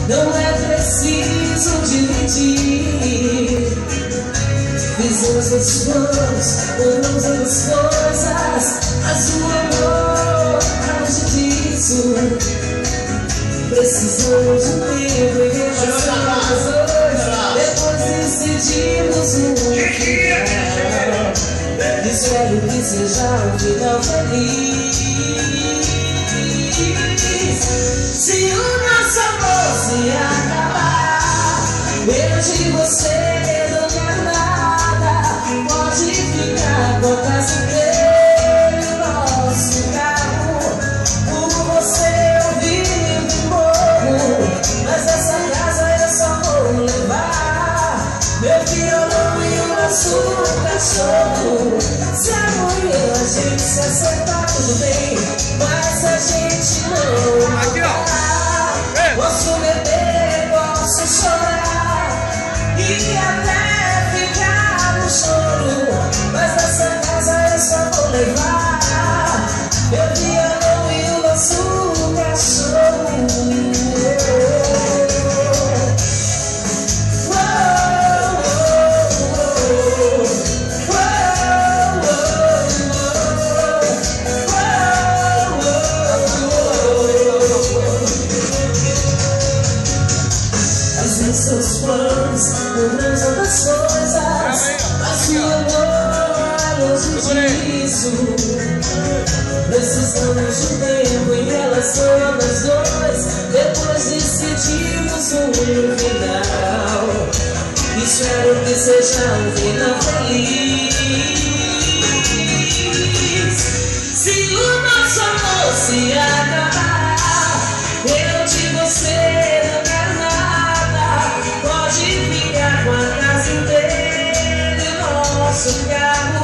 não é preciso dividir. Fizemos os planos, compramos as coisas, mas o amor longe disso. Precisamos de tempo em relação às dois, depois decidimos um final. Espero que seja um final feliz. Se o nosso amor se acabar, eu de você não quero nada. Pode ficar com a casa inteira e nosso carro. Por você eu vivo e morro, mas essa casa eu só vou levar meu violão e o nosso cachorro. Se amanhã a gente se acertar, tudo bem, mas a gente não vai. Posso beber, posso chorar e até ficar no choro, mas essa casa eu só vou levar meu violão e o nosso cachorro. Seus planos, compramos outras coisas, mas o amor é longe disso. Precisamos de tempo em relação às dois, depois decidimos um final. Espero que seja um final feliz. Se o nosso amor se acabar, eu de você com a casa inteira e nosso carro.